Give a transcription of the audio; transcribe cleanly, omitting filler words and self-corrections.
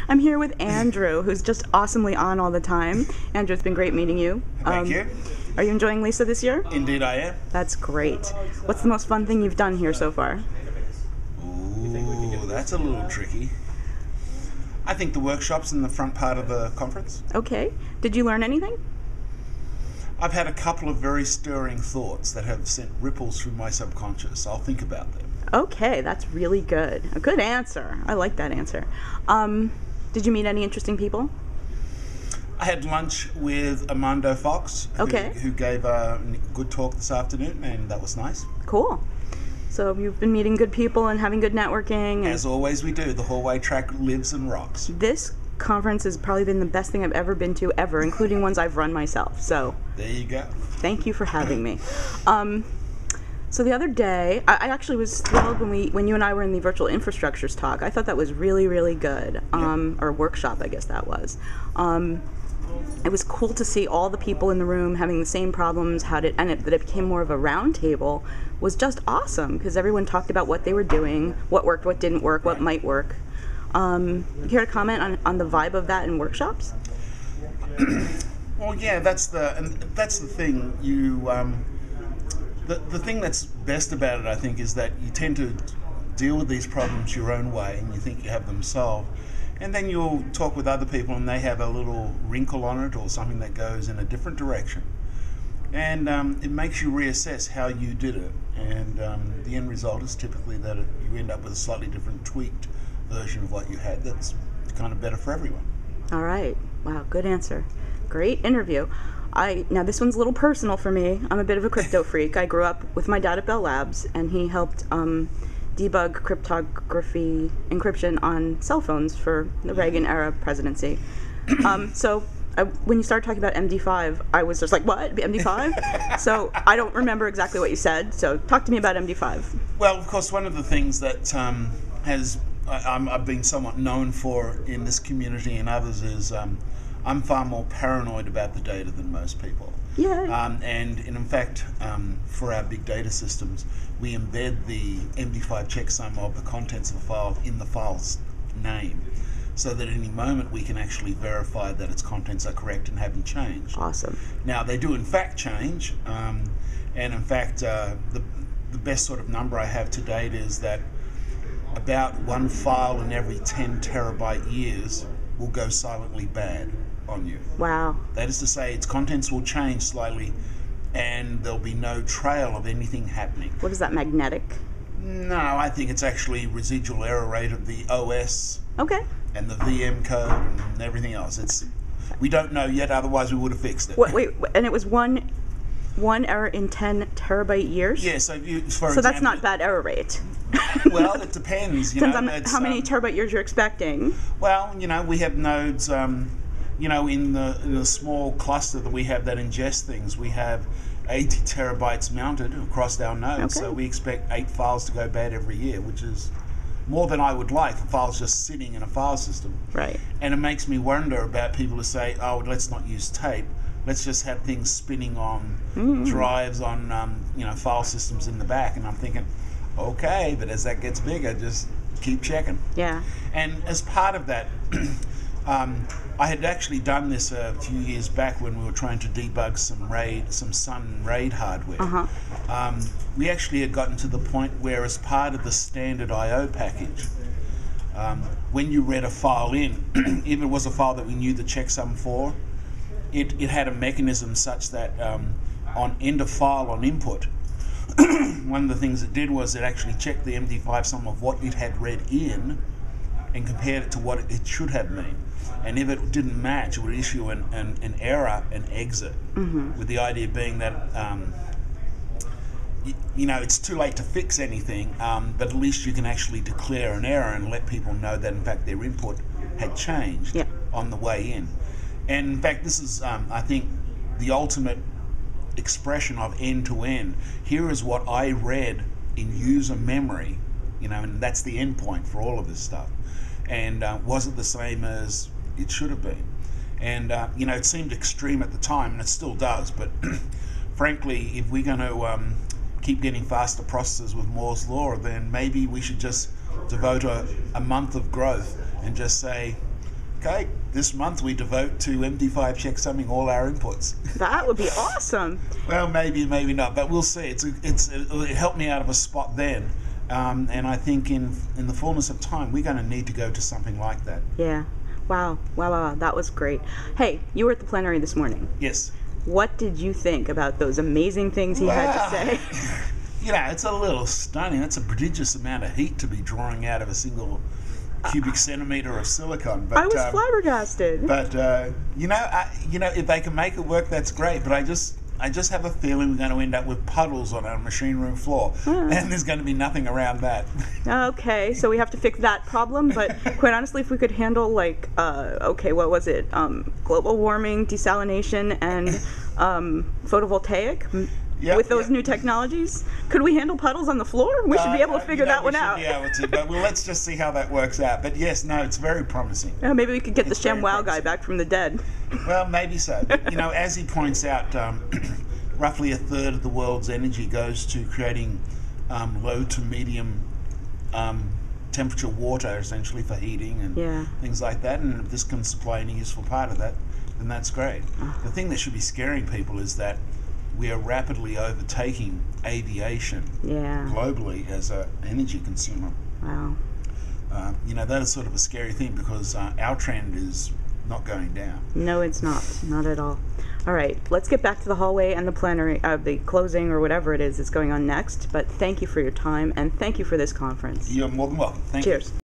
I'm here with Andrew, who's just awesomely on all the time. Andrew, it's been great meeting you. Thank you. Are you enjoying Lisa this year? Indeed I am. That's great. What's the most fun thing you've done here so far? Ooh, that's a little tricky. I think the workshops in the front part of the conference. Okay. Did you learn anything? I've had a couple of very stirring thoughts that have sent ripples through my subconscious. I'll think about them. Okay, that's really good. A good answer. I like that answer. Did you meet any interesting people? I had lunch with Armando Fox, who gave a good talk this afternoon, and that was nice. Cool. So you've been meeting good people and having good networking. As always we do. The hallway track lives and rocks. This conference has probably been the best thing I've ever been to, ever, including ones I've run myself. So there you go. Thank you for having me. So the other day, I actually was thrilled when you and I were in the virtual infrastructures talk. I thought that was really, really good. Or workshop, I guess that was. It was cool to see all the people in the room having the same problems, that it became more of a round table was just awesome, because everyone talked about what they were doing, what worked, what didn't work, what might work. You care to comment on the vibe of that in workshops? Well, yeah, that's the thing. The thing that's best about it, I think, is that you tend to deal with these problems your own way, and you think you have them solved. And then you'll talk with other people and they have a little wrinkle on it or something that goes in a different direction. And it makes you reassess how you did it. And the end result is typically that you end up with a slightly different, tweaked version of what you had that's kind of better for everyone. All right. Wow, good answer. Great interview. Now this one's a little personal for me. I'm a bit of a crypto freak. I grew up with my dad at Bell Labs, and he helped debug cryptography encryption on cell phones for the Reagan era presidency. So when you started talking about MD5, I was just like, what? MD5? So I don't remember exactly what you said. So talk to me about MD5. Well, of course, one of the things that I've been somewhat known for in this community and others is I'm far more paranoid about the data than most people. Yeah. And in fact, for our big data systems, we embed the MD5 checksum of the contents of a file in the file's name, so that at any moment we can actually verify that its contents are correct and haven't changed. Awesome. Now, they do in fact change, and in fact, the best sort of number I have to date is that about one file in every 10 terabyte years will go silently bad on you. Wow. That is to say, its contents will change slightly and there'll be no trail of anything happening. What is that, magnetic? No, I think it's actually residual error rate of the OS. Okay. And the VM code and everything else. We don't know yet, otherwise we would have fixed it. Wait, and it was one error in 10 terabyte years? Yeah, so example, that's not bad error rate. Well, it depends. Depends on how many terabyte years you're expecting. Well, we have nodes, in the small cluster that we have that ingest things, we have 80 terabytes mounted across our nodes. Okay. So we expect 8 files to go bad every year, which is more than I would like. A file's just sitting in a file system. Right. And it makes me wonder about people who say, oh, let's not use tape. Let's just have things spinning on drives on, file systems in the back. And I'm thinking, okay, but as that gets bigger, just keep checking. Yeah. And as part of that, I had actually done this a few years back when we were trying to debug some Sun RAID hardware. Uh-huh. We actually had gotten to the point where, as part of the standard I/O package, when you read a file in, if it was a file that we knew the checksum for, it had a mechanism such that on end of file on input, one of the things it did was it actually checked the MD5 sum of what it had read in and compared it to what it should have been. And if it didn't match, it would issue an error and exit, with the idea being that it's too late to fix anything, but at least you can actually declare an error and let people know that in fact their input had changed on the way in. And in fact, this is, I think, the ultimate expression of end-to-end. Here is what I read in user memory, and that's the endpoint for all of this stuff. And was it the same as it should have been? And, it seemed extreme at the time, and it still does, but frankly, if we're going to keep getting faster processors with Moore's Law, then maybe we should just devote a month of growth and just say, okay, this month we devote to MD5 checksumming all our inputs. That would be awesome. Well, maybe not, but we'll see. It helped me out of a spot then, and I think in the fullness of time we're going to need to go to something like that. Yeah. Wow. That was great. Hey, you were at the plenary this morning. Yes. What did you think about those amazing things he had to say? It's a little stunning. It's a prodigious amount of heat to be drawing out of a single cubic centimeter of silicon. But, I was flabbergasted. But if they can make it work, that's great. But I just have a feeling we're going to end up with puddles on our machine room floor, and there's going to be nothing around that. Okay, so we have to fix that problem. But quite honestly, if we could handle what was it? Global warming, desalination, and photovoltaic. With those new technologies, could we handle puddles on the floor? We should be able to figure that one out. We should be able to, but let's just see how that works out. But yes, no, it's very promising. Maybe we could get the ShamWow guy back from the dead. Well, maybe so. But, as he points out, roughly a third of the world's energy goes to creating low to medium temperature water, essentially, for heating and things like that. And if this can supply any useful part of that, then that's great. The thing that should be scaring people is that we are rapidly overtaking aviation globally as an energy consumer. Wow. That is sort of a scary thing because our trend is not going down. No, it's not at all. All right, let's get back to the hallway and the plenary, the closing or whatever it is that's going on next. But thank you for your time and thank you for this conference. You're more than welcome. Thank you. Cheers.